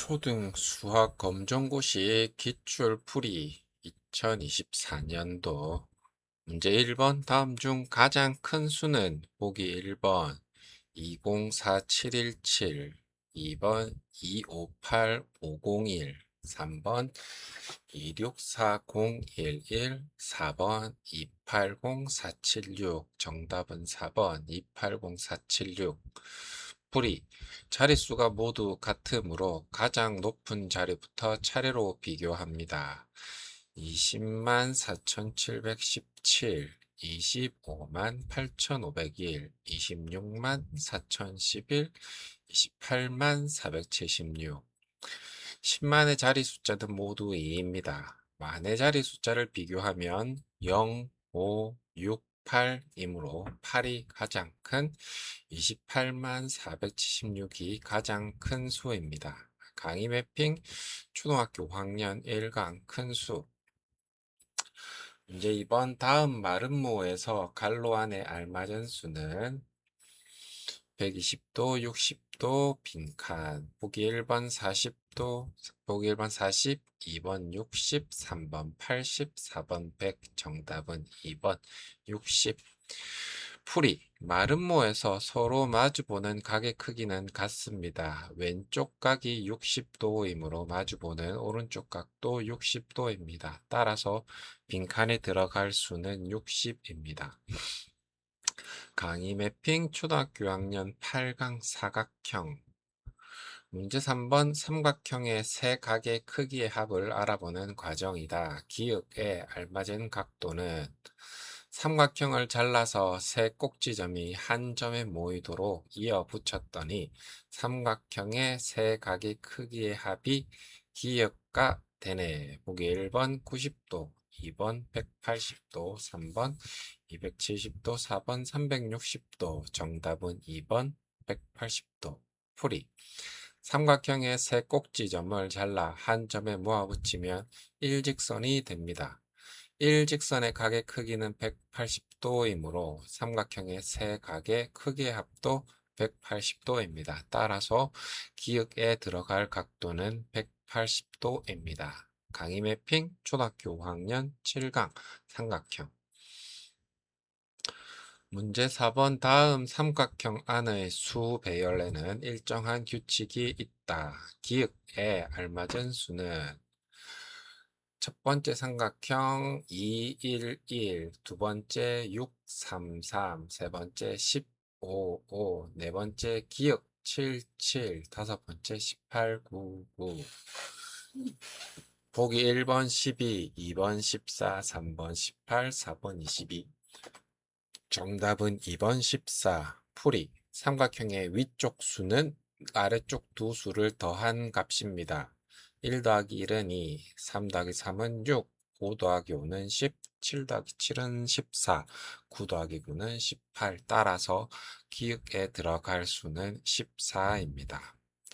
초등 수학 검정고시 기출풀이 2024년도 문제 1번 다음 중 가장 큰 수는 보기 1번 204717, 2번 258501, 3번 264011, 4번 280476. 정답은 4번 280476. 풀이 자릿수가 모두 같으므로 가장 높은 자리부터 차례로 비교합니다. 20만 4717, 25만 8501, 26만 4011, 28만 476. 10만의 자리 숫자는 모두 2입니다. 만의 자리 숫자를 비교하면 0, 5, 6, 8이므로 8이 가장 큰 28만 476이 가장 큰 수입니다. 강의 매핑 초등학교 학년 1강 큰 수. 문제 2번 다음 마름모에서 갈로 안에 알맞은 수는 120도, 60도, 빈칸. 보기 1번 40도, 보기 1번 40, 2번 60, 3번 80, 4번 100. 정답은 2번 60. 풀이 마름모에서 서로 마주보는 각의 크기는 같습니다. 왼쪽 각이 60도이므로 마주보는 오른쪽 각도 60도입니다. 따라서 빈칸에 들어갈 수는 60입니다. 강의 매핑 초등학교 학년 8강 사각형. 문제 3번 삼각형의 세 각의 크기의 합을 알아보는 과정이다. 기역에 알맞은 각도는 삼각형을 잘라서 세 꼭지점이 한 점에 모이도록 이어 붙였더니 삼각형의 세 각의 크기의 합이 기역가 되네. 보기 1번 90도, 2번 180도, 3번 270도, 4번 360도. 정답은 2번 180도. 풀이 삼각형의 세 꼭지점을 잘라 한 점에 모아 붙이면 일직선이 됩니다. 일직선의 각의 크기는 180도이므로 삼각형의 세 각의 크기의 합도 180도입니다. 따라서 기역에 들어갈 각도는 180도입니다. 강의 매핑 초등학교 5학년 7강 삼각형. 문제 4번 다음 삼각형 안의 수 배열에는 일정한 규칙이 있다. 기역에 알맞은 수는 첫 번째 삼각형 2, 1, 1, 두 번째 6, 3, 3, 세 번째 15, 5, 네 번째 기역 7, 7, 다섯 번째 18, 9, 9. 보기 1번 12, 2번 14, 3번 18, 4번 22. 정답은 2번 14. 풀이 삼각형의 위쪽 수는 아래쪽 두 수를 더한 값입니다. 1 더하기 1은 2, 3 더하기 3은 6, 5 더하기 5는 10, 7 더하기 7은 14, 9 더하기 9는 18. 따라서 기역에 들어갈 수는 14입니다.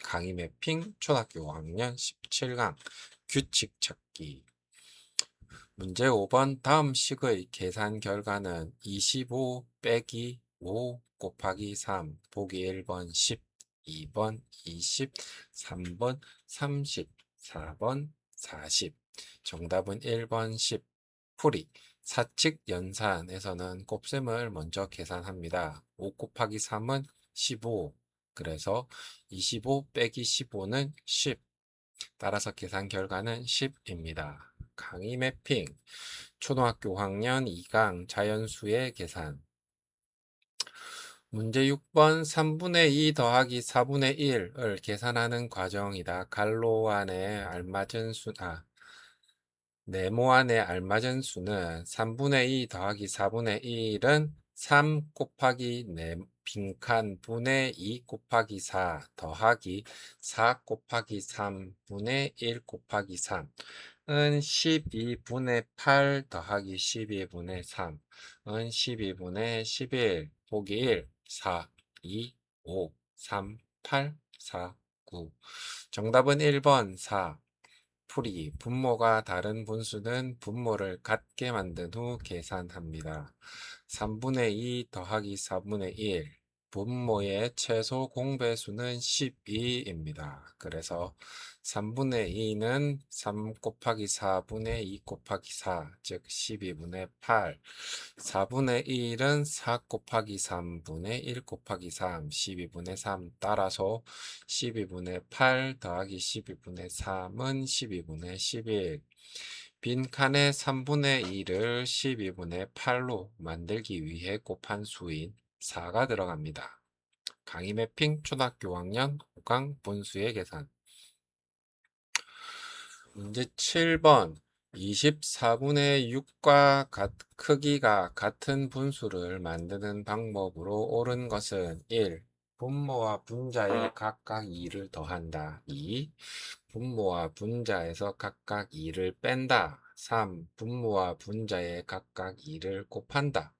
강의 매핑 초등학교 5학년 17강 규칙 찾기. 문제 5번 다음 식의 계산 결과는 25 빼기 5 곱하기 3 보기 1번 10, 2번 20, 3번 30, 4번 40. 정답은 1번 10. 풀이 사칙 연산에서는 곱셈을 먼저 계산합니다. 5 곱하기 3은 15. 그래서 25 빼기 15는 10. 따라서 계산 결과는 10입니다. 강의 매핑 초등학교 학년 2강 자연수의 계산. 문제 6번 3분의 2 더하기 4분의 1을 계산하는 과정이다. 갈로 안에 알맞은 네모 안에 알맞은 수는 3분의 2 더하기 4분의 1은 3 곱하기 빈칸 분의 2 곱하기 4 더하기 4 곱하기 3분의 1 곱하기 3은 12분의 8 더하기 12분의 3은 12분의 11 보기 1, 4, 2, 5, 3, 8, 4, 9. 정답은 1번 4. 풀이 분모가 다른 분수는 분모를 같게 만든 후 계산합니다. 3분의 2 더하기 4분의 1 분모의 최소 공배수는 12입니다. 그래서 3분의 2는 3 곱하기 4분의 2 곱하기 4, 즉 12분의 8. 4분의 1은 4 곱하기 3분의 1 곱하기 3, 12분의 3. 따라서 12분의 8 더하기 12분의 3은 12분의 11. 빈칸의 3분의 2를 12분의 8로 만들기 위해 곱한 수인 4가 들어갑니다. 강의 매핑 초등학교 5학년 5강 분수의 계산. 문제 7번 24분의 6과 크기가 같은 분수를 만드는 방법으로 옳은 것은 1. 분모와 분자에 각각 2를 더한다. 2. 분모와 분자에서 각각 2를 뺀다. 3. 분모와 분자에 각각 2를 곱한다.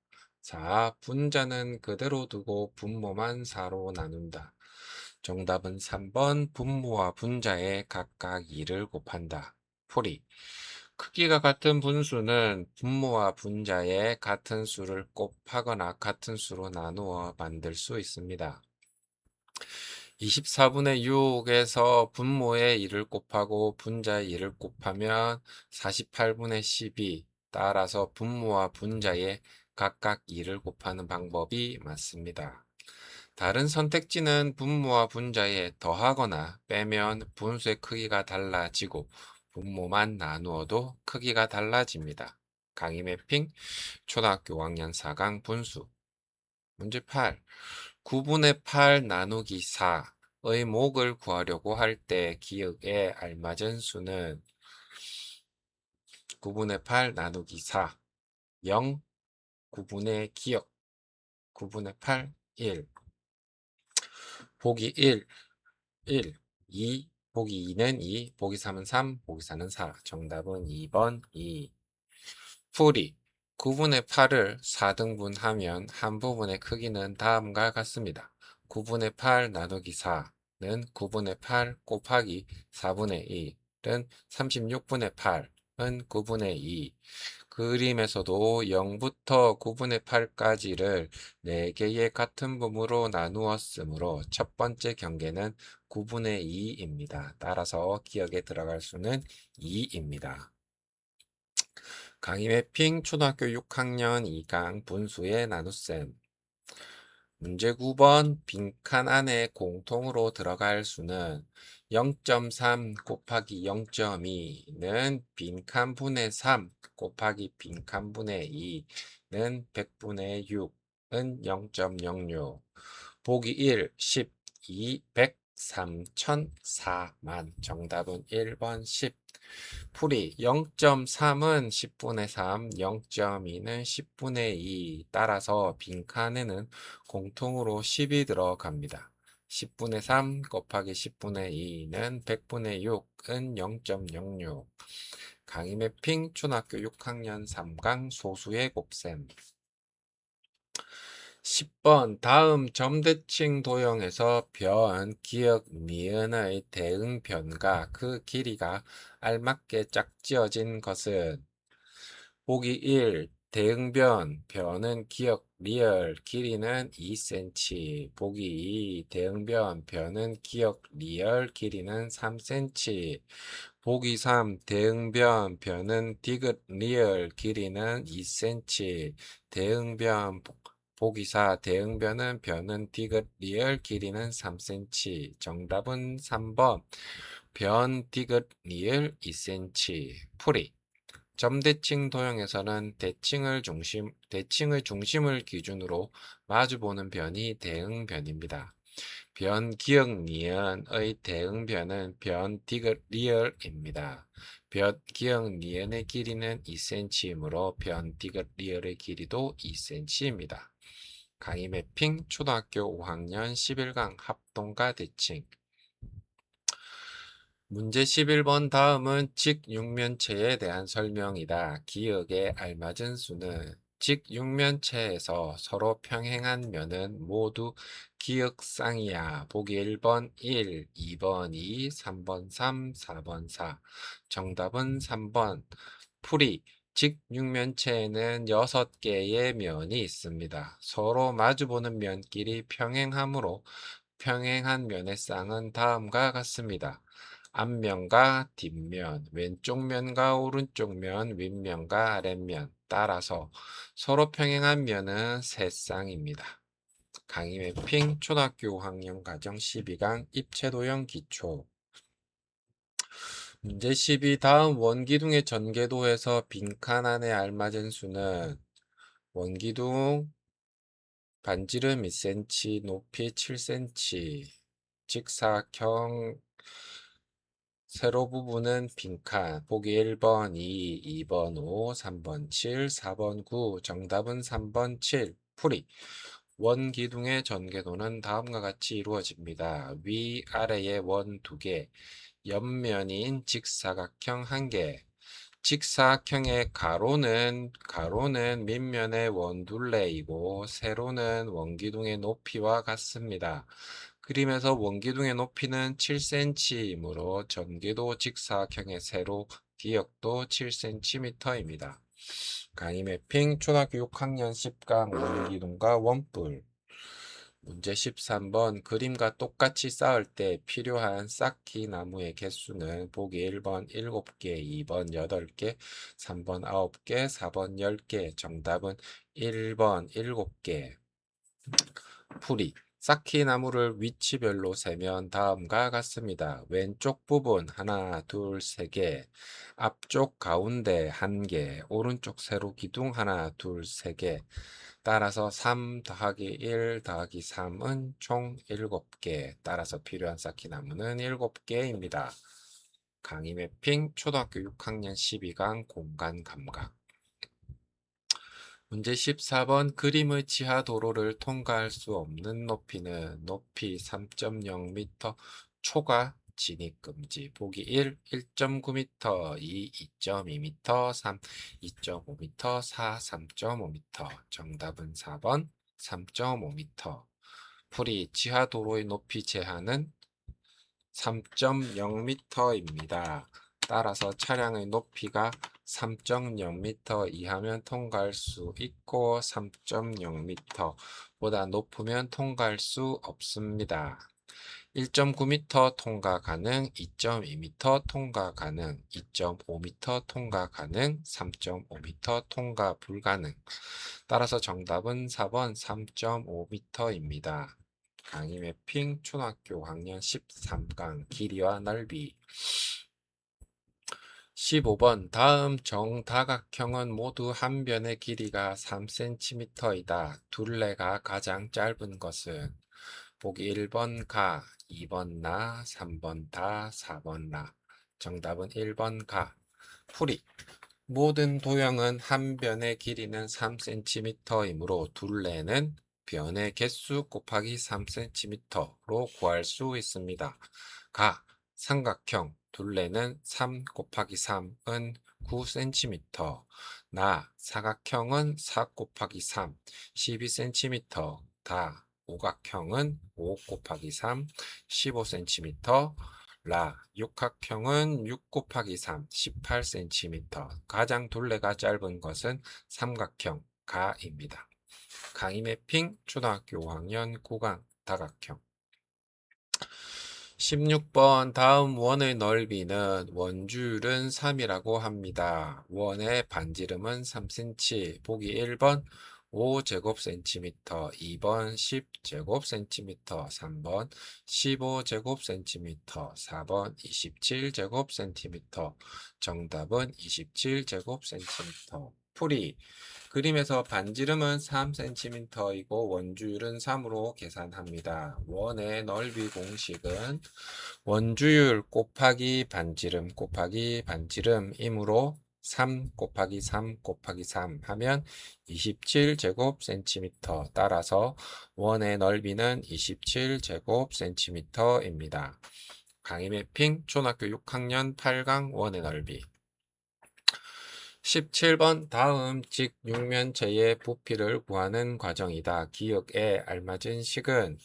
4. 분자는 그대로 두고 분모만 4로 나눈다. 정답은 3번 분모와 분자에 각각 2를 곱한다. 풀이. 크기가 같은 분수는 분모와 분자에 같은 수를 곱하거나 같은 수로 나누어 만들 수 있습니다. 24분의 6에서 분모의 2를 곱하고 분자의 2를 곱하면 48분의 12. 따라서 분모와 분자에 각각 2를 곱하는 방법이 맞습니다. 다른 선택지는 분모와 분자에 더하거나 빼면 분수의 크기가 달라지고 분모만 나누어도 크기가 달라집니다. 강의 매핑 초등학교 5학년 4강 분수. 문제 8. 9분의 8 나누기 4의 목을 구하려고 할 때 기억에 알맞은 수는 9분의 8 나누기 4, 0, 9분의 기억, 9분의 8, 1. 보기 1, 1, 2, 보기 2는 2, 보기 3은 3, 보기 4는 4. 정답은 2번 2. 풀이. 9분의 8을 4등분하면 한 부분의 크기는 다음과 같습니다. 9분의 8 나누기 4는 9분의 8 곱하기 4분의 1은 36분의 8은 9분의 2. 그림에서도 0부터 9분의 8까지를 4개의 같은 부분으로 나누었으므로 첫 번째 경계는 9분의 2입니다. 따라서 기억에 들어갈 수는 2입니다. 강의 매핑 초등학교 6학년 2강 분수의 나눗셈. 문제 9번 빈칸 안에 공통으로 들어갈 수는 0.3 곱하기 0.2는 빈칸분의 3 곱하기 빈칸분의 2는 100분의 6은 0.06. 보기 1, 10, 2, 100, 3, 1000, 4만. 정답은 1번 10. 풀이 0.3은 10분의 3, 0.2는 10분의 2. 따라서 빈칸에는 공통으로 10이 들어갑니다. 10분의 3 곱하기 10분의 2는 100분의 6은 0.06. 강의 매핑 초등학교 6학년 3강 소수의 곱셈. 10번 다음 점대칭 도형에서 변, 기역, 니은의 대응변과 그 길이가 알맞게 짝지어진 것은 보기 1. 대응변, 변은 기역, 리얼, 길이는 2cm. 보기 2. 대응변, 변은 기역, 리얼, 길이는 3cm. 보기 3. 대응변, 변은 디귿, 리얼, 길이는 2cm. 대응변, 보기 4. 대응변은 변은 디귿, 리얼, 길이는 3cm. 정답은 3번. 변, 디귿, 리얼, 2cm. 풀이. 점대칭 도형에서는 대칭의 중심을 기준으로 마주보는 변이 대응변입니다. 변 기역 니은의 대응변은 변 디귿 리얼입니다. 변 기역 니은의 길이는 2cm이므로 변 디귿 리얼의 길이도 2cm입니다. 강의 매핑 초등학교 5학년 11강 합동과 대칭. 문제 11번 다음은 직육면체에 대한 설명이다. 기역에 알맞은 수는 직육면체에서 서로 평행한 면은 모두 기역상이야. 보기 1번 1, 2번 2, 3번 3, 4번 4. 정답은 3번. 풀이 직육면체에는 6개의 면이 있습니다. 서로 마주보는 면끼리 평행하므로 평행한 면의 쌍은 다음과 같습니다. 앞면과 뒷면, 왼쪽 면과 오른쪽 면, 윗면과 아랫면. 따라서 서로 평행한 면은 세 쌍입니다. 강의 매핑 초등학교 5학년 가정 12강 입체도형 기초. 문제 12. 다음 원기둥의 전개도에서 빈칸 안에 알맞은 수는 원기둥 반지름 2cm, 높이 7cm, 직사각형 세로 부분은 빈칸. 보기 1번 2, 2번 5, 3번 7, 4번 9. 정답은 3번 7. 풀이. 원기둥의 전개도는 다음과 같이 이루어집니다. 위아래에 원 2개, 옆면인 직사각형 1개. 직사각형의 가로는 밑면의 원둘레이고 세로는 원기둥의 높이와 같습니다. 그림에서 원기둥의 높이는 7cm이므로 전개도 직사각형의 세로 기역도 7cm입니다. 강의 매핑 초등학교 6학년 10강 원기둥과 원뿔. 문제 13번 그림과 똑같이 쌓을 때 필요한 쌓기 나무의 개수는 보기 1번 7개, 2번 8개, 3번 9개, 4번 10개. 정답은 1번 7개. 풀이. 쌓기 나무를 위치별로 세면 다음과 같습니다. 왼쪽 부분 하나, 둘, 세 개, 앞쪽 가운데 한 개, 오른쪽 세로 기둥 하나, 둘, 세 개. 따라서 3 더하기 1 더하기 3은 총 7개. 따라서 필요한 쌓기 나무는 7개입니다. 강의 매핑 초등학교 6학년 12강 공간 감각. 문제 14번 그림의 지하 도로를 통과할 수 없는 높이는 높이 3.0m, 초과 진입금지. 보기 1, 1.9m, 2, 2.2m, 3, 2.5m, 4, 3.5m. 정답은 4번 3.5m. 풀이 지하 도로의 높이 제한은 3.0m입니다. 따라서 차량의 높이가 3.0m 이하면 통과할 수 있고 3.0m보다 높으면 통과할 수 없습니다. 1.9m 통과 가능, 2.2m 통과 가능, 2.5m 통과 가능, 3.5m 통과 불가능. 따라서 정답은 4번 3.5m입니다. 강의 매핑 초등학교 학년 13강 길이와 넓이. 15번 다음 정다각형은 모두 한 변의 길이가 3cm이다. 둘레가 가장 짧은 것은 보기 1번 가, 2번 나, 3번 다, 4번 나. 정답은 1번 가. 풀이. 모든 도형은 한 변의 길이는 3cm이므로 둘레는 변의 개수 곱하기 3cm로 구할 수 있습니다. 가, 삼각형, 둘레는 3 곱하기 3은 9cm, 나, 사각형은 4 곱하기 3, 12cm, 다, 오각형은 5 곱하기 3, 15cm, 라, 육각형은 6 곱하기 3, 18cm. 가장 둘레가 짧은 것은 삼각형, 가입니다. 강의 매핑 초등학교 5학년 9강 다각형. 16번 다음 원의 넓이는 원주율은 3이라고 합니다. 원의 반지름은 3cm. 보기 1번 5제곱센티미터, 2번 10제곱센티미터, 3번 15제곱센티미터, 4번 27제곱센티미터. 정답은 27제곱센티미터. 풀이. 그림에서 반지름은 3cm이고 원주율은 3으로 계산합니다. 원의 넓이 공식은 원주율 곱하기 반지름 곱하기 반지름이므로 3 곱하기 3 곱하기 3 하면 27제곱센티미터. 따라서 원의 넓이는 27제곱센티미터입니다. 강의 매핑 초등학교 6학년 8강 원의 넓이. 17번 다음 직육면체의 부피를 구하는 과정이다. 기역에 알맞은 식은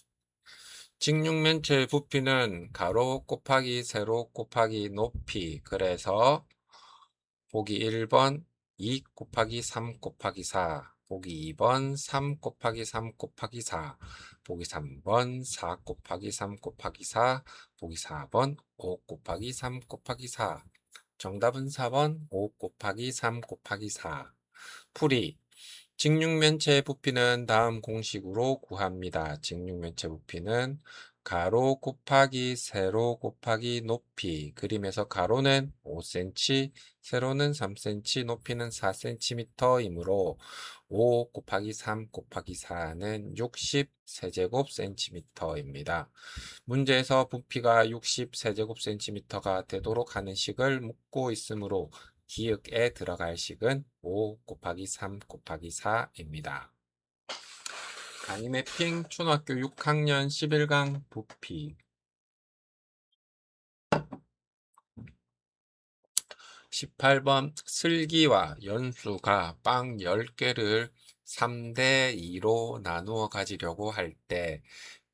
직육면체의 부피는 가로 곱하기 세로 곱하기 높이. 그래서 보기 1번 2 곱하기 3 곱하기 4. 보기 2번 3 곱하기 3 곱하기 4. 보기 3번 4 곱하기 3 곱하기 4. 보기 4번 5 곱하기 3 곱하기 4. 정답은 4번 5 곱하기 3 곱하기 4. 풀이. 직육면체의 부피는 다음 공식으로 구합니다. 직육면체 부피는 가로 곱하기 세로 곱하기 높이. 그림에서 가로는 5cm, 세로는 3cm, 높이는 4cm이므로 5 곱하기 3 곱하기 4는 60 세제곱센티미터입니다. 문제에서 부피가 60 세제곱센티미터가 되도록 하는 식을 묻고 있으므로 기역에 들어갈 식은 5 곱하기 3 곱하기 4입니다. 강의 매핑 초등학교 6학년 11강 부피 18번 슬기와 연수가 빵 10개를 3대 2로 나누어 가지려고 할 때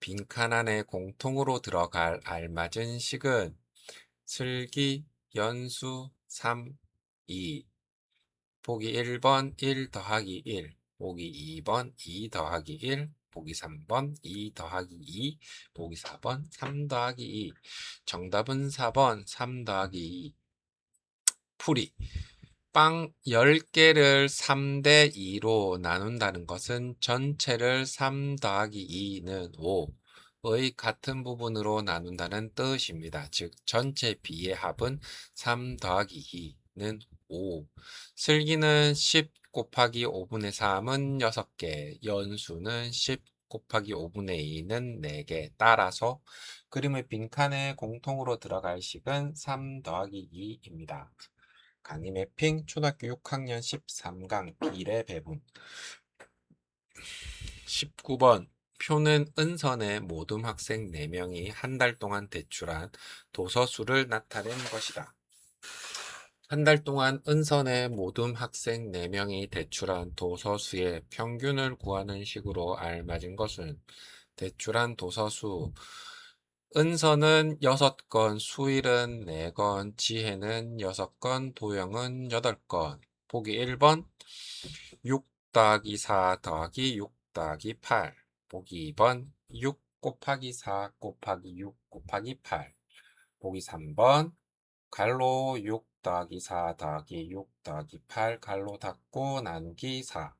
빈칸 안에 공통으로 들어갈 알맞은 식은 슬기, 연수, 3, 2. 보기 1번 1 더하기 1, 보기 2번 2 더하기 1, 보기 3번 2 더하기 2, 보기 4번 3 더하기 2. 정답은 4번 3 더하기 2. 풀이. 빵 10개를 3대 2로 나눈다는 것은 전체를 3 더하기 2는 5의 같은 부분으로 나눈다는 뜻입니다. 즉 전체 비의 합은 3 더하기 2는 5. 슬기는 10 곱하기 5분의 3은 6개, 연수는 10 곱하기 5분의 2는 4개. 따라서 그림의 빈칸에 공통으로 들어갈 식은 3 더하기 2입니다. 강의 매핑 초등학교 6학년 13강 비례 배분 19번 표는 은선의 모든 학생 4명이 한 달 동안 대출한 도서수를 나타낸 것이다. 한 달 동안 은선의 모든 학생 4명이 대출한 도서수의 평균을 구하는 식으로 알맞은 것은 대출한 도서수 은서는 6건, 수일은 4건, 지혜는 6건, 도영은 8건. 보기 1번 6 더하기 4 더하기 6 더하기 8. 보기 2번 6 곱하기 4 곱하기 6 곱하기 8. 보기 3번 갈로 6 더하기 4 더하기 6 더하기 8 갈로 닫고 나누기 4.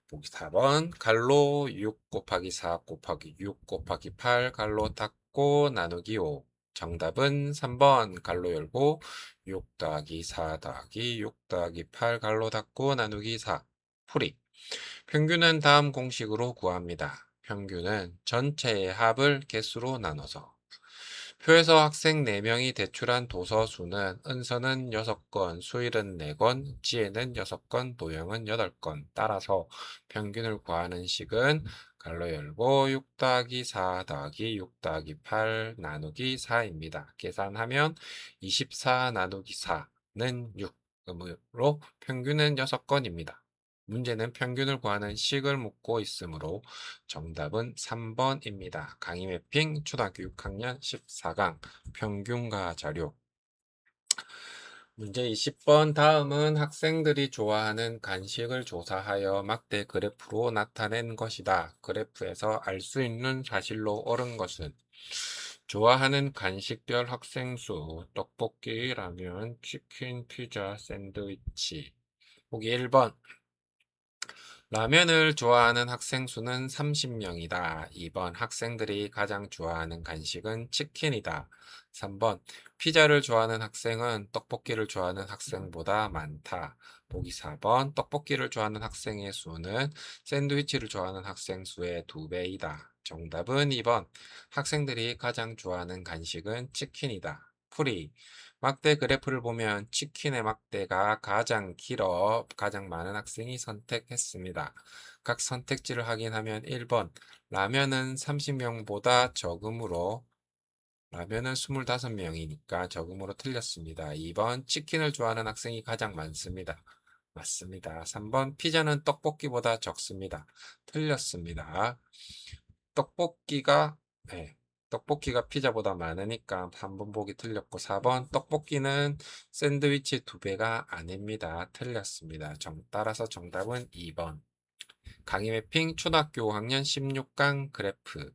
보기 4번 갈로 6 곱하기 4 곱하기 6 곱하기 8 갈로 닫고 나누기 5. 정답은 3번 갈로 열고 6 더하기 4 더하기 6 더하기 8 갈로 닫고 나누기 4. 풀이. 평균은 다음 공식으로 구합니다. 평균은 전체의 합을 개수로 나눠서 표에서 학생 4명이 대출한 도서 수는 은서는 6건, 수일은 4건, 지혜는 6건, 도영은 8건. 따라서 평균을 구하는 식은 갈로 열고 6 더하기 4 더하기 6 더하기 8 나누기 4입니다. 계산하면 24 나누기 4는 6으로 평균은 6건입니다. 문제는 평균을 구하는 식을 묻고 있으므로 정답은 3번입니다. 강의 매핑 초등학교 6학년 14강 평균과 자료 문제 20번 다음은 학생들이 좋아하는 간식을 조사하여 막대 그래프로 나타낸 것이다. 그래프에서 알 수 있는 사실로 옳은 것은 좋아하는 간식별 학생 수 떡볶이, 라면, 치킨, 피자, 샌드위치 보기 1번 라면을 좋아하는 학생 수는 30명이다. 2번 학생들이 가장 좋아하는 간식은 치킨이다. 3번 피자를 좋아하는 학생은 떡볶이를 좋아하는 학생보다 많다. 보기 4번 떡볶이를 좋아하는 학생의 수는 샌드위치를 좋아하는 학생 수의 2배이다. 정답은 2번 학생들이 가장 좋아하는 간식은 치킨이다. 풀이 막대 그래프를 보면 치킨의 막대가 가장 길어 가장 많은 학생이 선택했습니다. 각 선택지를 확인하면 1번 라면은 30명보다 적음으로 라면은 25명이니까 적음으로 틀렸습니다. 2번 치킨을 좋아하는 학생이 가장 많습니다. 맞습니다. 3번 피자는 떡볶이보다 적습니다. 틀렸습니다. 떡볶이가 네, 떡볶이가 피자보다 많으니까 한 번 보기 틀렸고 4번 떡볶이는 샌드위치 2배가 아닙니다. 틀렸습니다. 따라서 정답은 2번. 강의 매핑 초등학교 5학년 16강 그래프